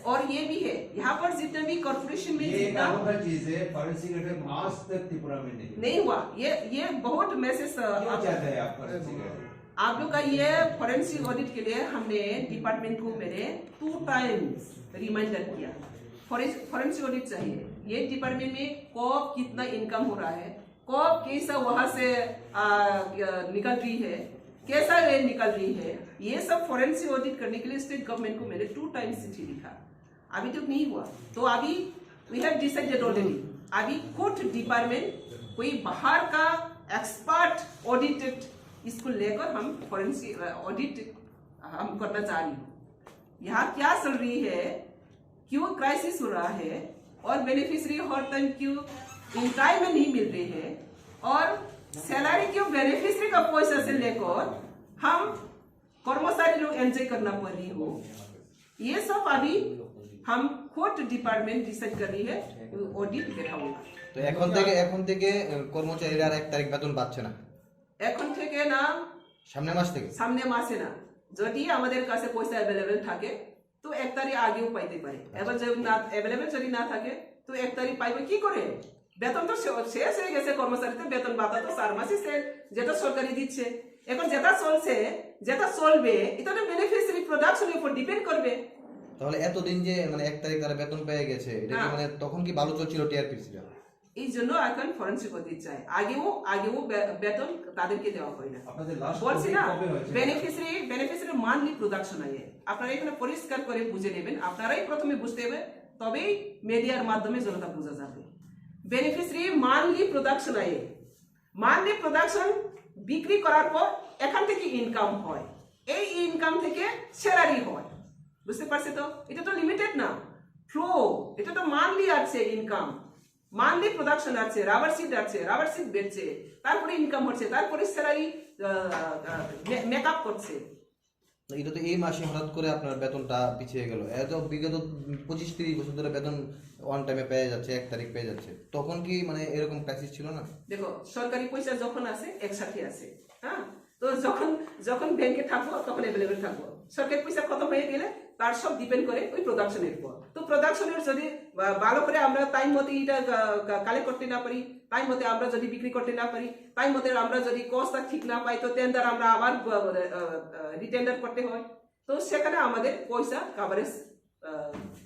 और ये भी है यहाँ पर जितने भी कॉर्पोरेशन में जितना चीज है फॉरेंसिक ऑडिट आज तक त्रिपुरा में नहीं हुआ। ये बहुत मैसेज आप लोग का ये फॉरेंसिक ऑडिट के लिए हमने डिपार्टमेंट को मैंने 2 टाइम्स रिमाइंडर किया। फॉरेंसिक ऑडिट चाहिए। ये डिपार्टमेंट में कब कितना इनकम हो रहा है, कब कैसा वहां से निकल रही है, कैसा ये निकल रही है, ये सब फॉरेंसिक ऑडिट करने के लिए स्टेट गवर्नमेंट को मैंने 2 टाइम्स चिट्ठी लिखा। अभी तक नहीं हुआ। तो अभी वी हैव डिसाइडेड ऑलरेडी, अभी खुद डिपार्टमेंट कोई बाहर का एक्सपर्ट ऑडिटेड इसको लेकर हम फॉरेंसिक ऑडिट हम करना चाह रही हूँ। यहाँ क्या चल रही है, क्यों क्राइसिस हो रहा है, और बेनिफिशियरी हर टाइम क्यों इन टाइम में नहीं मिल रही है, और सैलरी क्यों बेनिफिशियरी का पैसा से लेकर हम कर्मचारी लोग एंजॉय करना पड़ रही हो, ये सब अभी हम खुद डिपार्टमेंट डिसाइड कर रही है, ऑडिट দেখা होगा। তো এখন থেকে কর্মচারীরা আর 1 তারিখ বেতন পাচ্ছে না, এখন থেকে না, সামনে মাসে না। যদি আমাদের কাছে পয়সা অ্যাভেলেবল থাকে তো 1 তারিখ আগেও পাইতে পারে। এবার যদি না অ্যাভেলেবল যদি না থাকে তো 1 তারিখ পাইবে কি করে? বেতন তো শেষ হয়ে গেছে, কর্মচারীদের বেতন ভাতা তো 4 মাসই শেষ, যেটা সরকারি দিচ্ছে। এখন যেটা চলছে, যেটা চলবে, এটা তো বেনিফিশিয়ারি প্রোডাকশনের উপর ডিপেন্ড করবে। তাহলে এতদিন যে মানে 1 তারিখ তারা বেতন পেয়ে গেছে, এটা কি মানে তখন কি ভালো চলছিল টিআরপিসিটা? এই জন্য এখন ফরেনসিক অডিট চাই। আগেও বেতন তাদেরকে দেওয়া হয় না। বলছি না, বেনিফিশিয়ারি মান্থলি প্রোডাকশন আয়। আপনারা এখানে পরিষ্কার করে বুঝে নেবেন, আপনারাই প্রথমে বুঝতে হবে, তবেই মিডিয়ার মাধ্যমে জনতা বোঝা যাবে। বেনিফিশিয়ারি মান্থলি প্রোডাকশন আয়, মান্থলি প্রোডাকশন বিক্রি করার পর এখান থেকে ইনকাম হয়, এই ইনকাম থেকে স্যালারি হয়। বুঝতে পারছে তো? এটা তো লিমিটেড না, ফ্লো, এটা তো মান্থলি আছে ইনকাম, মান্থলি প্রোডাকশন আছে, রাবার সিট বেচছে, তারপরে ইনকাম হচ্ছে, তারপরে স্যালারি মেকআপ করছে। এটা তো এই মাসে হঠাৎ করে আপনার বেতনটা পিছিয়ে গেল। এত বিগত 25-30 বছর ধরে বেতন ওয়ান টাইমে পেয়ে যাচ্ছে, 1 তারিখ পেয়ে যাচ্ছে, তখন কি মানে এরকম ক্রাইসিস ছিল না? দেখো, সরকারি পয়সা যখন আসে একসাথে আসে, হ্যাঁ, তো যখন ব্যাংকে থাকবো তখন অ্যাভেলেবেল থাকবো। সরকারি পয়সা খতম হয়ে গেলে তার সব ডিপেন্ড করে ওই প্রোডাকশনের উপর। তো প্রোডাকশনের যদি ভালো করে আমরা টাইম মতে এটা কালেক্ট করতে না পারি, টাইম মতে আমরা যদি বিক্রি করতে না পারি, টাইম মতে আমরা যদি কস্টটা ঠিক না পাই, তো টেন্ডার আমরা আবার রিটেন্ডার করতে হয়। তো সেখানে আমাদের পয়সা কাভারেজ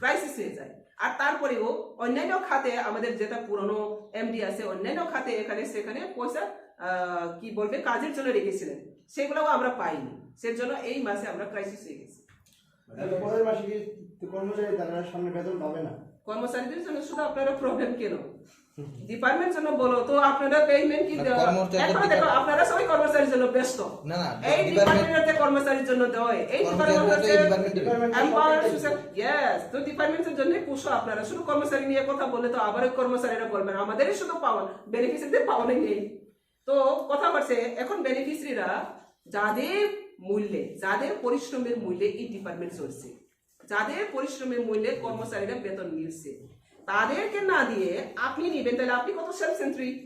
ক্রাইসিস হয়ে যায়। আর তারপরেও অন্যান্য খাতে আমাদের যেটা পুরনো এমডি আছে, অন্যান্য খাতে এখানে সেখানে পয়সা কি বলবে কাজের জন্য রেখেছিলেন, সেগুলোও আমরা পাইনি। সেজন্য এই মাসে আমরা ক্রাইসিস হয়ে গেছি। পরের মাসে কি কর্মচারী তারা সামনে বেতন পাবে না? কর্মচারীদের জন্য শুধু আপনারা প্রবলেম কেন? ডিপার্টমেন্ট জন্য বলো তো, আপনারা পেমেন্ট কি এখন দেখো, আপনারা সবাই কর্মচারীর জন্য ব্যস্ত। না না, এই ডিপার্টমেন্টের কর্মচারীর জন্য দেয়, এই ডিপার্টমেন্ট এমপাওয়ার সোশ্যাল, ইয়েস, তো ডিপার্টমেন্টের জন্য পুষো। আপনারা শুধু কর্মচারী নিয়ে কথা বললে তো আবার কর্মচারীরা বলবেন আমাদেরই শুধু পাওয়া, বেনিফিশিয়ারিদের পাওয়া নেই। তো কথা বলছে এখন বেনিফিশিয়ারিরা যাদের মূল্যে, যাদের পরিশ্রমের মূল্যে এই ডিপার্টমেন্ট চলছে, যাদের পরিশ্রমের মূল্যে কর্মচারীরা বেতন মিলছে, তাদেরকে না দিয়ে আপনি নিবেন, তাহলে আপনি কত সেলফ সেন্ট্রিক,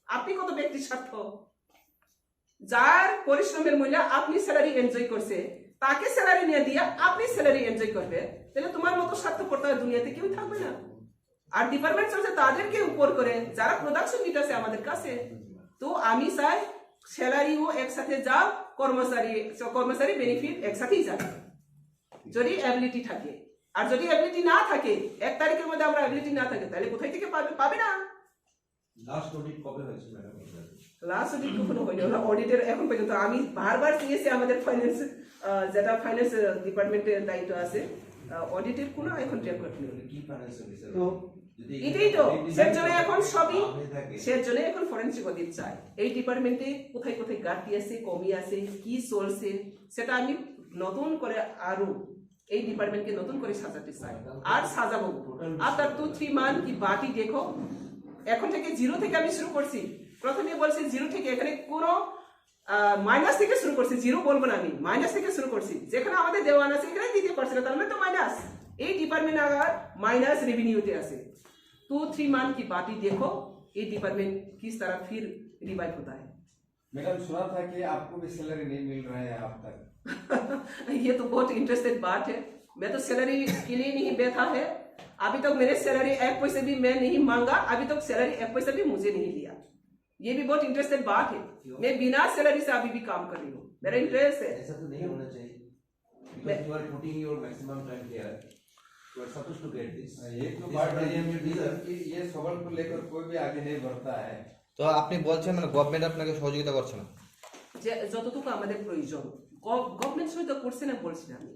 আপনি কত ব্যক্তি স্বার্থ। যার পরিশ্রমের মূল্যে আপনি স্যালারি এনজয় করছে, তাকে স্যালারি নিয়ে দিয়ে আপনি স্যালারি এনজয় করবে, তাহলে তোমার মতো স্বার্থপরতা দুনিয়াতে কেউ থাকবে না। আর ডিপার্টমেন্ট চলছে তাদেরকে উপর করে, যারা প্রোডাকশন দিতেছে আমাদের কাছে। তো আমি চাই স্যালারিও একসাথে যাও, কর্মচারী বেনিফিট একসাথেই যাবে, যদি অ্যাবিলিটি থাকে। আর যদি অ্যাবিলিটি না থাকে, 1 তারিখের মধ্যে আমরা অ্যাবিলিটি না থাকে, তাহলে কোথায় থেকে পাবে না। লাস্ট অডিট কবে হয়েছে ম্যাডাম? লাস্ট অডিট কখনো হয়নি, ওরা অডিটের এখন পর্যন্ত আমি বারবার চেয়েছি আমাদের ফাইন্যান্স, যেটা ফাইন্যান্স ডিপার্টমেন্টের দায়িত্ব আছে, অডিটের কোনো এখন রেকর্ড নেই। কি ফাইন্যান্স অফিসার এটাই তো, সেজন্য এখন ফরেনসিক অডিট চাই। এই ডিপার্টমেন্টে কোথায় কোথায় ঘাটতি আছে, কমি আছে, কি চলছে, সেটা আমি নতুন করে আরো এই ডিপার্টমেন্টকে নতুন করে সাজাতে চাই। আর সাজাবো আফটার 2-3 মান্থ কি বাকি দেখো। এখন থেকে 0 থেকে আমি শুরু করছি, প্রথমে বলছি 0 থেকে, এখানে কোনো মাইনাস থেকে শুরু করছি, 0 বলবো না, আমি মাইনাস থেকে শুরু করছি। যেখানে আমাদের দেওয়ান আছে এখানে দিতে পারছে না, তার মানে তো মাইনাস। এই ডিপার্টমেন্ট আবার মাইনাস रेवेन्यूতে আছে। 2-3 मंथ की पार्टी देखो, ये डिपार्टमेंट किस तरह फिर रिवाइव होता है। मैडम सुना था कि आपको भी सैलरी नहीं मिल रहा है अब तक। ये तो बहुत इंटरेस्टेड बात है, मैं तो सैलरी के लिए नहीं बैठा है। अभी तक मेरे सैलरी एक पैसे भी मैं नहीं मांगा, अभी तक सैलरी एक पैसा भी मुझे नहीं दिया। ये भी बहुत इंटरेस्टेड बात है। मैं बिना सैलरी से अभी भी काम कर रही हूँ, मेरा इंटरेस्ट है। ऐसा तो नहीं होना चाहिए। Because you are putting your maximum time here. You are supposed to get this. ये तो बात है कि ये सवाल को लेकर कोई भी आगे नहीं बढ़ता है। তো আপনি বলছেন মানে গভর্নমেন্ট আপনাকে সহযোগিতা করছে না? যে যতটুকু আমাদের প্রয়োজন গভর্নমেন্ট সহযোগিতা করছে না বলছি না আমি।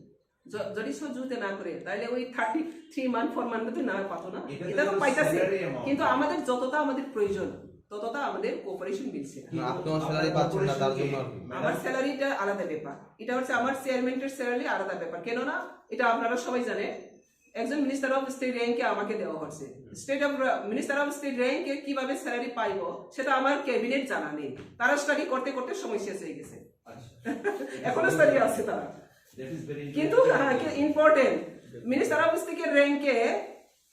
যদি সহযোগিতা না করে তাহলে ওই 33 মান্থ 4 মান্থ তো না পাতো না, এটা তো পাইতাছে, কিন্তু আমাদের যতটা আমাদের প্রয়োজন ততটা আমাদের কোঅপারেশন মিলছে না। আপনার স্যালারি পাচ্ছেন না তার জন্য আর কি। আমার স্যালারিটা আলাদা ব্যাপার, এটা হচ্ছে আমার চেয়ারম্যানের স্যালারি আলাদা ব্যাপার। কেন না এটা আপনারা সবাই জানেন, একজন মিনিস্টার অফ স্টেট র্যাঙ্কে আমাকে দেওয়া হচ্ছে। মিনিস্টার অফ স্টেট র্যাঙ্কে কিভাবে স্যালারি পাইবো সেটা আমার ক্যাবিনেট জানা নেই। তারা স্টাডি করতে করতে সময় শেষ হয়ে গেছে, এখনো স্টাডি আছে তারা। কিন্তু ইম্পর্টেন্ট মিনিস্টার অফ স্টেটের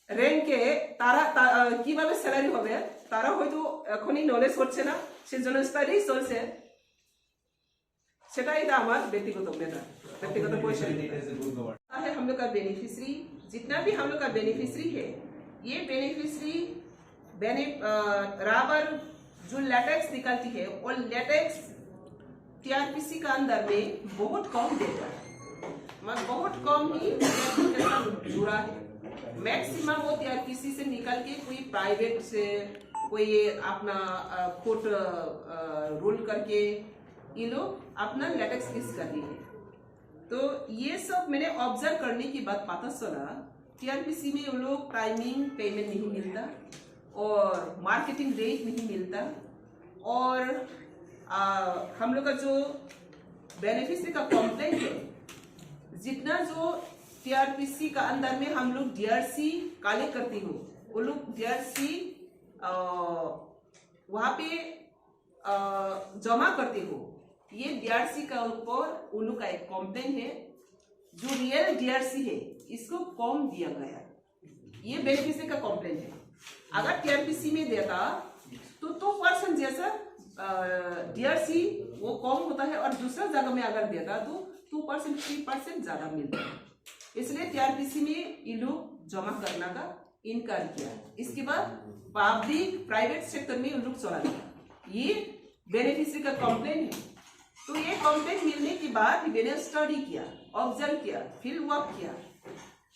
র্যাঙ্কে তারা কিভাবে স্যালারি হবে তারা হয়তো এখনই নলেজ করছে না, সেজন্য স্টাডি চলছে। সেটাই এটা আমার ব্যক্তিগত ম্যাটার, व्यक्तिगत क्वेश्चन है। हम लोग का बेनिफिशियरी जितना भी हम लोग का बेनिफिशियरी है, ये बेनिफिशियरी राबर जो लेटेक्स निकलती है और लेटेक्स टीआरपीसी का अंदर में बहुत कम देता है, बहुत कम ही के साथ जुड़ा है। मैक्सिमम वो टीआरपीसी से निकल के कोई प्राइवेट से कोई अपना खुद रूल करके ये लोग अपना लेटेक्स यूज कर रही है। तो ये सब मैंने ऑब्जर्व करने के बाद पता चला टीआरपीसी में वो लोग टाइमिंग पेमेंट नहीं मिलता और मार्केटिंग रेट नहीं मिलता, और हम लोग का जो बेनिफिशियरी का कंप्लेंट है, जितना जो टीआरपीसी का अंदर में हम लोग डीआरसी काले करती हो, वो लोग डीआरसी वहाँ पे जमा करते हो, ये डीआरसी का ऊपर उन का एक कंप्लेन है। जो रियल डीआरसी है इसको कम दिया गया, ये बेनिफिशियरी का कंप्लेन है। अगर टीआरपीसी में देता तो 2% जैसा डीआरसी वो कम होता है, और दूसरा जगह में अगर देता तो 2% 3% ज्यादा मिलता है। इसलिए टीआरपीसी में ये लोग जमा करना का इनकार किया। इसके बाद पब्लिक प्राइवेट सेक्टर में लोग चला गया। ये बेनिफिशियरी का कंप्लेन है। तो ये कंप्लेंट मिलने के बाद मैंने स्टडी किया, ऑब्जर्व किया, फील्ड वर्क किया,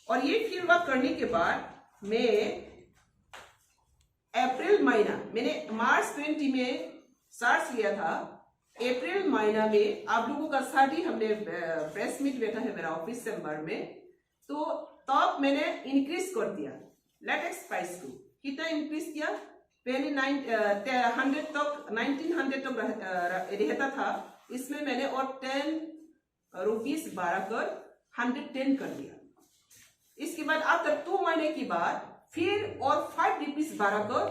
और ये फील्ड वर्क करने के बाद मैं अप्रैल महीना, मैंने मार्च 20 में सर्च लिया था, अप्रैल महीना में आप लोगों का साथ ही हमने प्रेस मीट बैठा है मेरा ऑफिस चैम्बर में, तो तब मैंने इंक्रीज कर दिया लेटेक्स प्राइस को। कितना इंक्रीज किया? पहले 1900 तक रहता था, इसमें मैंने और 10 रुपीस बढ़ाकर 110 कर दिया। इसके बाद आफ्टर 2 महीने के बाद फिर और 5 रुपीस बढ़ाकर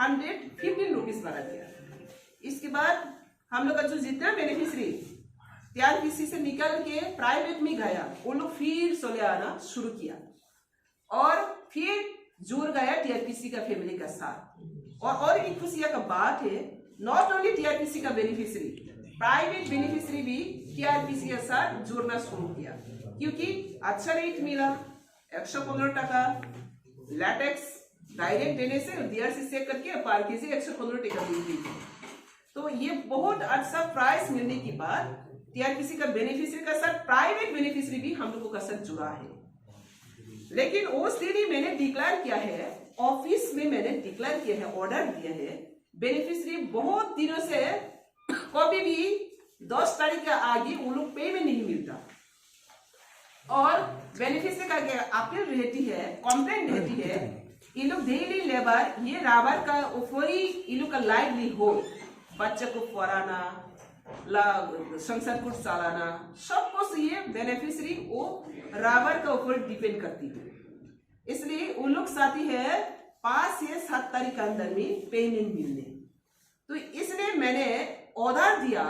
115 रुपीस बढ़ा दिया। इसके बाद हम लोग का जो जितना बेनिफिशियरी टीआरपीसी से निकल के प्राइवेट में गया, वो लोग फिर चले आना शुरू किया और फिर जुड़ गया टीआरपीसी का फैमिली का साथ। और एक खुशी का बात है, नॉट ओनली टीआरपीसी का बेनिफिशियरी, प्राइवेट बेनिफिशियरी भी टीआरपीसी के साथ जुड़ना शुरू किया, क्योंकि अच्छा रेट मिला। 115 टका लैटेक्स डायरेक्ट देने से डीआरसी से करके पर केजी 115 टका मिल गई। तो ये बहुत अच्छा प्राइस मिलने के बाद टीआरपीसी का बेनिफिशियरी का साथ प्राइवेट बेनिफिशियरी भी हम लोगों का साथ जुड़ा है। लेकिन उस दिन ही मैंने डिक्लेयर किया है, ऑफिस में मैंने डिक्लेयर किया है, ऑर्डर दिया है, बेनिफिशियरी बहुत दिनों से कभी भी 10 तारीख के आगे उन लोग पेमेंट नहीं मिलता, और बेनिफिशियरी का अपील रहती है, कंप्लेंट रहती है, ये लोग डेली लेबर ये राबर का ऊपर ही ये लोग का लाइवलीहुड, बच्चे को पढ़ाना, संसार को चलाना, सब कुछ ये बेनिफिशियरी वो राबर का ऊपर डिपेंड करती है। इसलिए उन लोग साथी है 5 से 7 तारीख के अंदर में पेमेंट मिलने। तो इसलिए मैंने ऑर्डर दिया,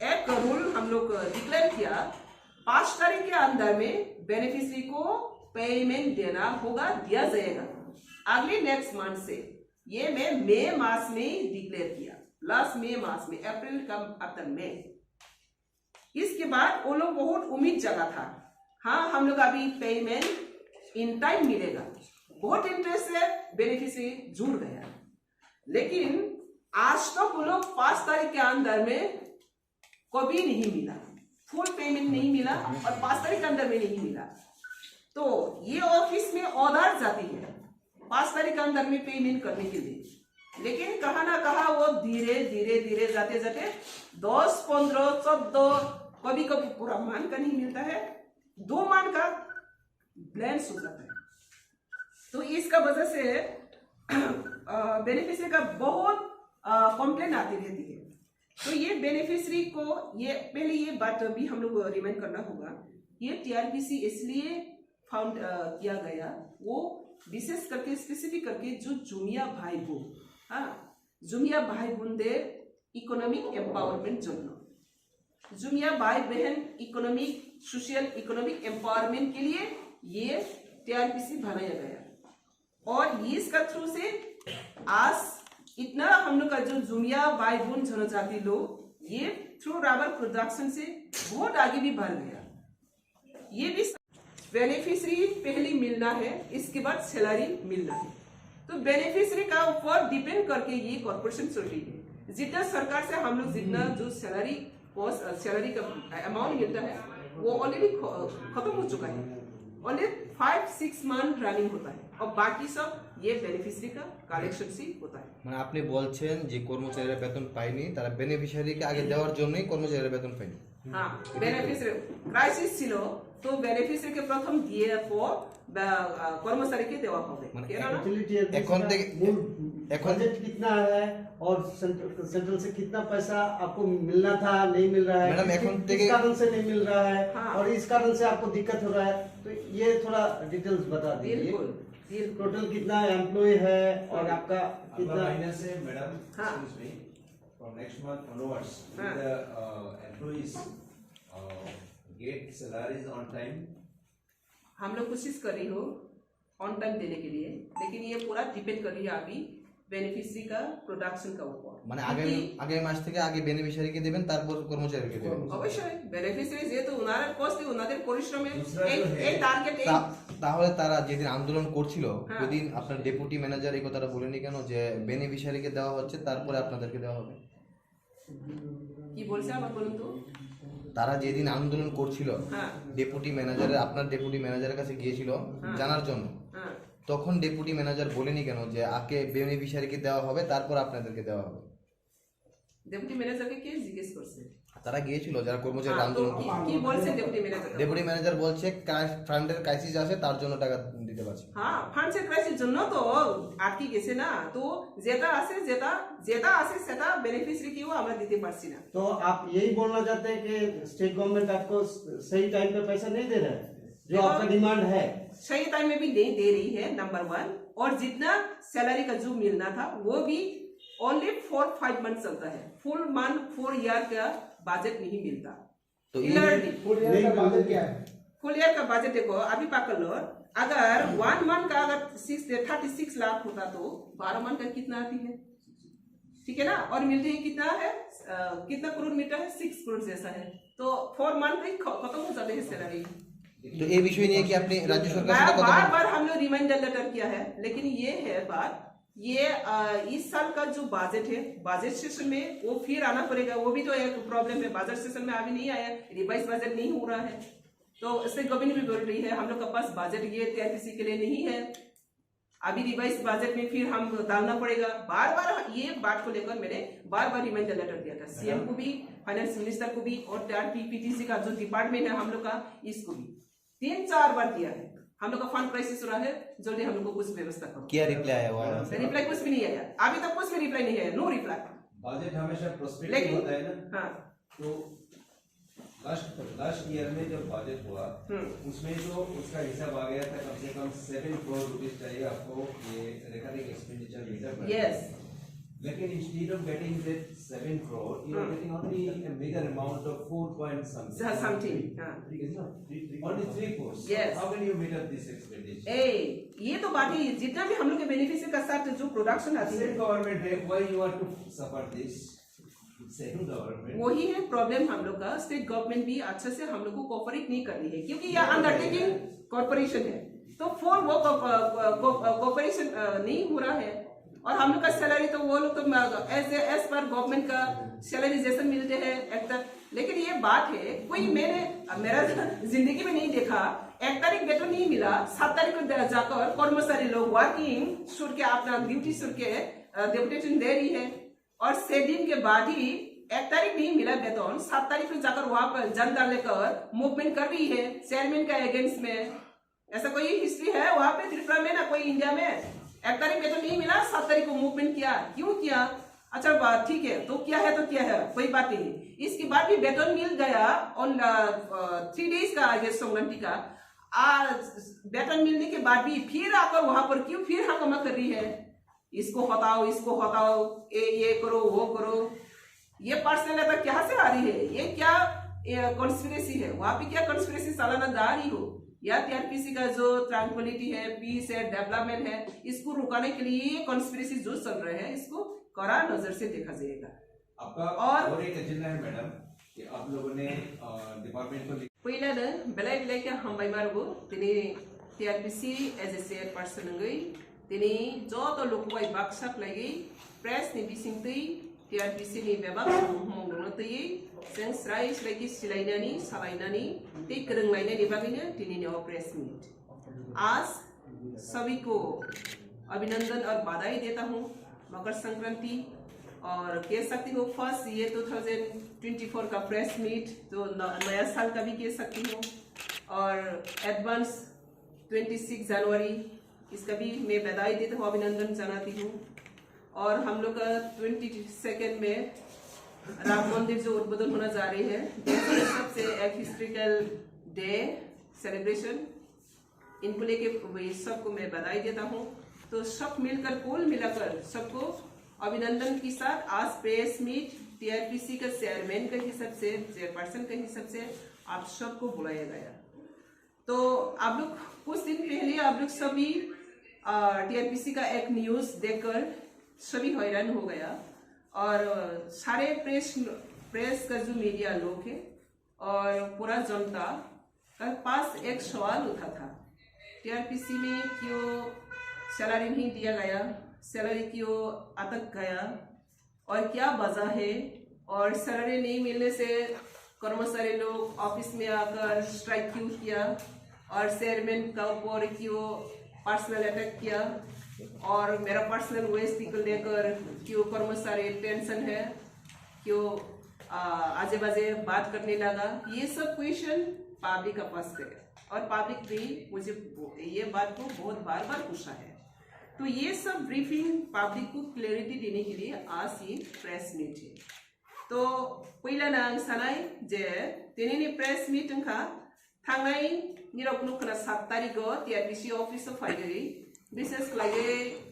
एक रूल हम लोग डिक्लेयर किया, 5 तारीख के अंदर में बेनिफिशियरी को पेमेंट देना होगा, दिया जाएगा अगले नेक्स्ट मंथ से। ये मैं मई मास में डिक्लेयर किया, लास्ट मई मास में, अप्रैल कम आफ्टर मई। इसके बाद वो लोग बहुत उम्मीद जगा था, हाँ, हम लोग अभी पेमेंट इन टाइम मिलेगा। बहुत इंटरेस्ट से बेनिफिशियरी जुड़ गया, लेकिन आज तक वो लोग 5 तारीख के अंदर में कभी नहीं मिला, फुल पेमेंट नहीं मिला और 5 तारीख के अंदर में नहीं मिला। तो ये ऑफिस में ऑर्डर जाती है 5 तारीख के अंदर में पेमेंट करने के लिए, लेकिन कहा ना कहा वो धीरे धीरे धीरे जाते जाते 10, 15, 14, कभी कभी पूरा मान का नहीं मिलता है, 2 मान का ब्लैंस हो जाता है। तो इसका वजह से बेनिफिशियरी का बहुत कंप्लेन आती रहती है। तो ये बेनिफिशियरी को ये पहले ये बात भी हम लोग रिमाइंड करना होगा, ये टीआरपीसी इसलिए फाउंड किया गया, वो विशेष करके स्पेसिफिक करके जो जुमिया भाई बोन, हाँ, जुमिया भाई बोनদের इकोनॉमिक एम्पावरमेंट जন্য, जुमिया भाई बहन इकोनॉमिक सोशल इकोनॉमिक एम्पावरमेंट के लिए ये टीआरपीसी बनाया गया। और इसका थ्रू से आज इतना हम लोग का जो जुमिया भाई बोन जनजाति लोग ये थ्रू रबर प्रोडक्शन से बहुत आगे भी बढ़ गया। ये भी बेनिफिशियरी पहले मिलना है, इसके बाद सैलरी मिलना है। तो बेनिफिशियरी का ऊपर डिपेंड करके ये कॉर्पोरेशन चल रही है। जितना सरकार से हम लोग जितना जो सैलरी का अमाउंट मिलता है वो ऑलरेडी खत्म हो चुका है, ऑलरेडी 5-6 मंथ रनिंग होता है और बाकी सब ये बेनिफिशियरी का কালেকশন से होता है। মানে আপনি বলছেন যে কর্মচারীরা বেতন পায়নি, তারা বেনিফিশিয়ারিকে আগে দেওয়ার জন্যই কর্মচারীরা বেতন পায়নি। हाँ, बेनिफिशियरी क्राइसिस ছিল, তো বেনিফিশিয়ারিকে প্রথম দিয়ে পর কর্মচারীকে দেওয়া হবে। এখন থেকে बजट कितना है और सेंट्रल से कितना पैसा आपको मिलना था नहीं मिल रहा है, मैडम, किस कारण से नहीं मिल रहा है, हाँ। और इस कारण से आपको दिक्कत हो रहा है, तो ये थोड़ा डिटेल्स बता दीजिए। बिल्कुल, टोटल कितना एम्प्लॉय है और आपका अगला कितना महीने से मैडम, हाँ। excuse me, from next month onwards, हाँ। the employees get salaries on time. हम लोग कोशिश कर रही हो ऑन टाइम देने के लिए, लेकिन ये पूरा डिपेंड कर रही है अभी बेनिफिशियरी का प्रोडक्शन का ऊपर। মানে আগামী মাস থেকে আগে বেনিফিশিয়ারিকে দিবেন, তারপর কর্মচারীকে দিবেন। অবশ্যই বেনিফিশিয়ারি যেহেতু ওনাদের কষ্ট, ওনাদের পরিশ্রমে दूसरा जो है- এই টার্গেট তাহলে তারা যেদিন আন্দোলন করছিল হ্যাঁ। ওইদিন আপনার ডেপুটি ম্যানেজার এই কথাটা বলেনি কেন যে বেনিফিশিয়ারিকে দেওয়া হচ্ছে তারপরে আপনাদেরকে দেওয়া হবে? কি বলছে আবার বলুন তো। তারা যেদিন আন্দোলন করছিল হ্যাঁ ডেপুটি ম্যানেজার, আপনার ডেপুটি ম্যানেজারের কাছে গিয়েছিল জানার জন্য, হ্যাঁ, তখন ডেপুটি ম্যানেজার বলেনি কেন যে আগে বেনিফিশিয়ারিকে দেওয়া হবে তারপর আপনাদেরকে দেওয়া হবে? ডেপুটি ম্যানেজারকে কে জিজ্ঞেস করছে? তারা গিয়েছিল যারা কর্মচারী হ্যাঁ, তো আন্দোলন কি করছিল। কি বলছে ডেপুটি ম্যানেজার? ডেপুটি ম্যানেজার বলছে ফান্ডের ক্রাইসিস আছে তার জন্য টাকা দিতে পারছে। হ্যাঁ, ফান্ডের ক্রাইসিস জন্য তো আটকে গেছে না, তো যেটা আছে সেটা বেনিফিশিয়ারিকেও আমরা দিতে পারছি না। तो आप यही बोलना चाहते हैं कि स्टेट गवर्नमेंट आपको सही टाइम पे पैसा नहीं दे रहा है जो आपका डिमांड है? सही टाइम में भी नहीं दे रही है, नंबर 1, और जितना सैलरी का जो मिलना था वो भी ओनली 4-5 मंथ चलता है, फुल मंथ 4 ईयर का बजट नहीं मिलता। तो Clearly, फुल ईयर का बजट क्या है? फुल ईयर का बजट देखो अभी पकड़ लो, अगर 1 मंथ का अगर 36 लाख होता तो 12 मंथ का कितना आती है, ठीक है ना, और मिलते ही कितना है, कितना करोड़ मिलता है, 6 करोड़ जैसा है, तो 4 मंथ ही खत्म हो जाते हैं सैलरी। তো এই বিষয় নিয়ে কি আপনি রাজ্য সরকারের সাথে কথা बार বলেন? बार हम लोग रिमाइंडर लेटर किया है, लेकिन ये है बात, ये इस साल का जो बजट है, बजट सेशन में वो फिर आना पड़ेगा, वो भी तो एक प्रॉब्लम है, बजट सेशन में अभी नहीं आया, रिवाइज बजट नहीं हो रहा है, तो इससे गवर्नमेंट भी बोल रही है हम लोग के पास बजट ये टीआरपीसी के लिए नहीं है, अभी रिवाइज बजट में फिर हम डालना पड़ेगा। बार बार ये बात को लेकर मैंने बार बार रिमाइंडर लेटर दिया था, सीएम को भी, फाइनेंस मिनिस्टर को भी, और पीटीसी का जो डिपार्टमेंट है हम लोग का, इसको भी 3-4 बार दिया है। हम लोग का फंड क्राइसिस हो रहा है, जल्दी हम लोग को कुछ व्यवस्था करो। क्या रिप्लाई आया हुआ है? रिप्लाई कुछ भी नहीं आया, अभी तक कुछ भी रिप्लाई नहीं है, नो रिप्लाई। बजट हमेशा प्रोस्पेक्टिव लेकिन होता है ना, हाँ, तो लास्ट ईयर में जब बजट हुआ उसमें जो उसका हिसाब आ गया था, कम से कम 7 करोड़ रुपीस चाहिए आपको ये रिकरिंग एक्सपेंडिचर मीटर पर। यस, लेकिन instead of getting that 7 crore, you are getting only a bigger amount of 4 point something. Something, हाँ, Only 3 crores. Yes. How can you meet up this expenditure? ये तो बात है, जितना भी हम लोग के बेनिफिशियरी का साथ जो प्रोडक्शन आती है, State government है, why you are to suffer this? same government. वही है प्रॉब्लम हम लोग का। स्टेट गवर्नमेंट भी अच्छे से हम लोग को कोऑपरेट नहीं कर रही है, क्योंकि यह अंडरटेकिंग कॉर्पोरेशन है, तो फॉर वो कोऑपरेशन नहीं हो रहा है। और हम लोग का सैलरी तो वो लोग तो एज पर गवर्नमेंट का सैलरी जैसे मिलते हैं एक तक। लेकिन ये बात है, कोई मेरा जिंदगी में नहीं देखा 1 तारीख वेतन नहीं मिला, 7 तारीख को जाकर कर्मचारी लोग वर्किंग सुर के अपना ड्यूटी सुर के डेपुटेशन दे रही है, और 6 दिन के बाद ही 1 तारीख नहीं मिला वेतन, 7 तारीख को जाकर वहां पर जनता लेकर मूवमेंट कर रही है चेयरमैन का अगेंस्ट में। ऐसा कोई हिस्ट्री है वहां पे त्रिपुरा में, ना कोई इंडिया में? 1 तारीख वेतन नहीं मिला, 7 तारीख को मूवमेंट किया, क्यों किया? अच्छा बात ठीक है, तो क्या है तो क्या है, कोई बात नहीं। इसके बाद भी वेतन मिल गया ऑन 3 डेज का आगे संगठन का। वेतन मिलने के बाद भी फिर आकर वहां पर क्यों फिर हंगामा कर रही है? इसको हटाओ, इसको हटाओ, ये करो, वो करो। ये पर्सनल अटैक क्या से आ रही है? ये क्या कॉन्स्पिरेसी है? वहां पे क्या कॉन्स्पिरेसी चलाना जा रही हो? या टीआरपीसी का जो ट्रैंक्विलिटी है, पीस है, डेवलपमेंट है, इसको रुकाने के लिए कॉन्स्पिरेसी जो चल रहे हैं, इसको कड़ा नजर से देखा जाएगा। आपका और एक एजेंडा है मैडम कि आप लोगों ने डिपार्टमेंट को पहिलानो बेलाय क्या हामबाय मारगो दिनै टीआरपीसी एज ए चेयरपर्सन गई दिनै जत लोकबाय बाक्साक लागि प्रेस नि बिसिंतै टीआरपीसी नि बेबाक हमदोंनो तयै जों स्राय स्रायखि सिलायनानै सालायनानै बे गोरोंलायनायनि बागैनो दिनैनि प्रेस मीट। आज सभी को अभिनंदन और बधाई देता हूँ मकर संक्रांति, और कह सकती हूँ फर्स्ट ये 2024 का प्रेस मीट जो नया साल का भी कह सकती हूँ, और एडवांस 26 जनवरी इसका भी मैं बधाई देता हूँ, अभिनंदन जनाती हूँ। और हम लोग का 22 में राम मंदिर जो उद्बोधन होना जा रही है, सबसे एक हिस्ट्रिकल डे सेलिब्रेशन, इनको लेके सबको मैं बधाई देता हूँ। तो सब मिलकर कुल मिलाकर सबको अभिनंदन के साथ आज प्रेस मीट टीआरपीसी का चेयरमैन के हिसाब से, चेयरपर्सन के हिसाब से आप सबको बुलाया गया। तो आप लोग कुछ दिन पहले आप लोग सभी टीआरपीसी का एक न्यूज देखकर सभी हैरान हो गया, और सारे प्रेस का जो मीडिया लोग है और पूरा जनता का पास एक सवाल उठा था, टीआरपीसी में क्यों सैलरी नहीं दिया गया, सैलरी क्यों अटक गया, और क्या वजह है, और सैलरी नहीं मिलने से कर्मचारी लोग ऑफिस में आकर स्ट्राइक क्यों किया, और चेयरमैन का ऊपर क्यों पर्सनल अटैक किया, और मेरा पर्सनल वेस्ट को लेकर क्यों कर्मचारी टेंशन है, क्यों आजे बाजे बात करने लगा। ये सब क्वेश्चन पब्लिक का पास है, और पब्लिक भी मुझे ये बात को बहुत बार बार पूछा है। तो ये सब ब्रीफिंग पब्लिक को क्लैरिटी देने के लिए आज ये प्रेस मीट है। तो पहिला नां सानाय जे दिनैनि प्रेस मीट का थांनाय निरकनुखना 7 तारिखो टीआरपीसी ऑफिस फैगै विशेष लागे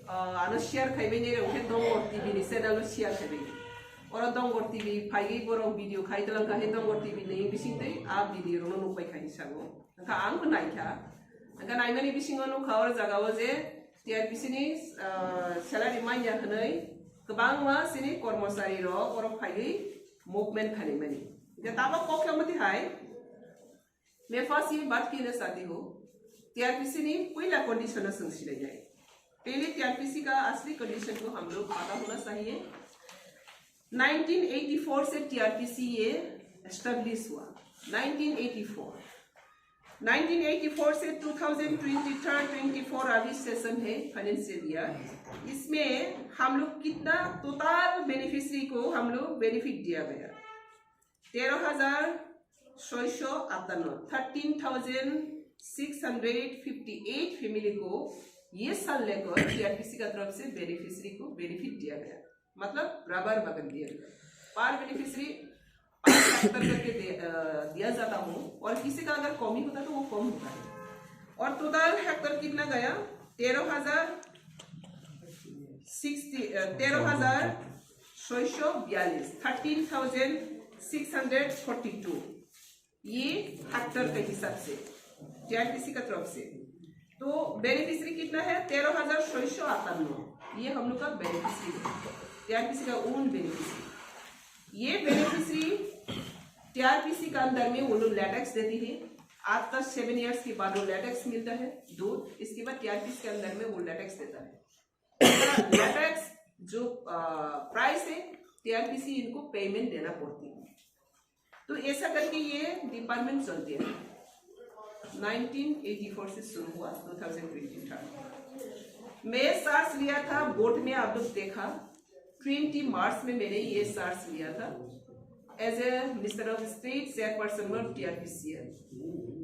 आनो शेयर खाइबे ने रंखे दंगर टीवी नि चैनल शेयर खाइबे और दंगर टीवी फाइगै बरो वीडियो खाइदलं काहे दंगर टीवी नै बिसिंतै आ वीडियो रनो नुबाय खाइ सागो का आंखो नायखा का नायमानि बिसिङो नुखा और जागाव जे टीआरपीसी नि सैलरी माइया हनै गोबां मा सिनि कर्मचारी रो और फाइगै मूवमेंट खालिमानि जे ताबा कोख्यामति हाय मैं फर्स्ट ये बात कहना चाहती हूँ, टीआरपीसी ने पहला कंडीशन संसिले जाए। पहले टीआरपीसी का असली कंडीशन को हम लोग पता होना चाहिए। 1984 से टीआरपीसी ये एस्टेब्लिश हुआ। 1984 से 2023-24 अभी सेशन है फाइनेंशियल ईयर। इसमें हम लोग कितना टोटल बेनिफिशियरी को हम लोग बेनिफिट दिया गया 13,658 फैमिली को ये साल लेकर टीआरपीसी का तरफ से बेनिफिशियरी को बेनिफिट दिया गया, मतलब बराबर बगल दिया गया। पर बेनिफिशियरी 5 करके दिया जाता हूँ, और किसी का अगर कमी होता तो वो कम होता है। और टोटल हेक्टर कितना गया 13,642 ये हेक्टर के हिसाब से टीआरपीसी का तरफ से। तो बेनिफिशियरी कितना है 13,658, ये हम लोग का बेनिफिशियरी है, टीआरपीसी का ओन बेनिफिशियरी। ये बेनिफिशियरी टीआरपीसी का अंदर में वो लोग लेटेक्स देती है। आफ्टर 7 इयर्स के बाद वो लेटेक्स मिलता है दूध, इसके बाद टीआरपीसी के अंदर में वो लेटेक्स देता है। लेटेक्स जो प्राइस है टीआरपीसी इनको पेमेंट देना पड़ती है। तो ऐसा करके ये डिपार्टमेंट चलती है। 1984 से शुरू हुआ 2023। मैं सार्स लिया था बोर्ड में, आप लोग देखा 20 मार्च में मैंने ये सार्स लिया था as a minister of state chairperson of TRPCL.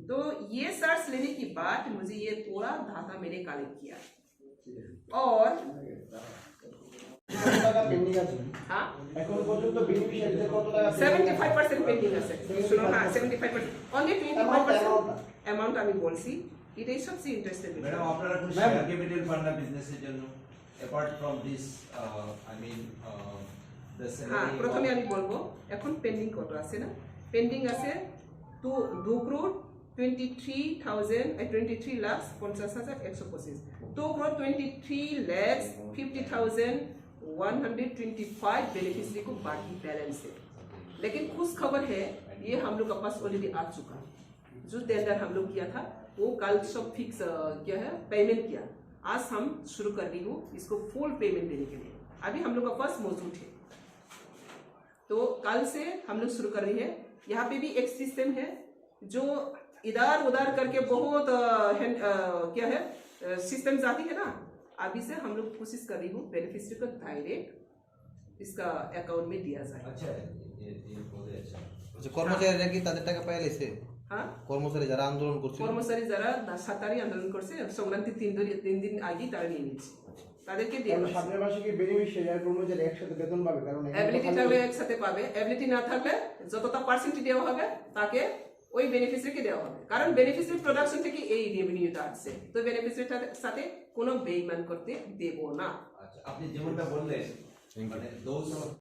तो ये सार्स लेने के बाद मुझे ये पूरा डाटा मैंने कलेक्ट किया और কত টাকা পেন্ডিং আছে हाँ এখন পর্যন্ত বেনিফিশিয়ারিদের কত টাকা 75% পেন্ডিং আছে শুনো হ্যাঁ 75% অনলি 25% অ্যামাউন্ট আমি বলছি এটাই সবচেয়ে ইন্টারেস্টেড ম্যাডাম আপনারা কোনো শেয়ার ক্যাপিটাল পান না বিজনেসের জন্য apart from this I mean the হ্যাঁ স্যালারি প্রথমে আমি বলবো এখন পেন্ডিং কত আছে না পেন্ডিং আছে 2 crore 23 lakh 50,125 2 crore 23 lakh 50,125 beneficiary को बाकी बैलेंस है। लेकिन खुश खबर है ये हम लोग के पास ऑलरेडी आ चुका। जो टेंडर हम लोग किया था वो कल सब फिक्स क्या है पेमेंट किया। आज हम शुरू कर रही हूँ इसको फुल पेमेंट देने के लिए। अभी हम लोग का पास मौजूद है तो कल से हम लोग शुरू कर रही है। यहाँ पे भी एक सिस्टम है जो इधर उधर करके बहुत क्या है सिस्टम जाती है ना। अभी से हम लोग कोशिश कर रही हूँ बेनिफिशियरी को डायरेक्ट इसका अकाउंट में दिया जाए। अच्छा है ये बहुत ही अच्छा আচ্ছা কর্মচারীরা কি তাদের টাকা পেয়ে গেছে? हाँ কর্মচারী যারা আন্দোলন করছিল কর্মচারী যারা 7 তারিখ আন্দোলন করছে সংক্রান্তি 3 দিন আগেই তারা নিয়ে নিচ্ছে তাদেরকে দেওয়া হয়েছে। সামনের মাসে কি বেনিফিশিয়ারি আর কর্মচারী একসাথে বেতন পাবে কারণ এবিলিটি থাকলে একসাথে পাবে, এবিলিটি না থাকলে যতটা পার্সেন্টেজ দেওয়া হবে তাকে ওই বেনিফিশিয়ারিকে দেওয়া হবে। কারণ বেনিফিশিয়ারি প্রোডাকশন থেকে এই রেভিনিউটা আসছে তো বেনিফিশিয়ারির সাথে কোনো বেইমান করতে দেব না। আচ্ছা আপনি যেমনটা বললেন মানে দোজ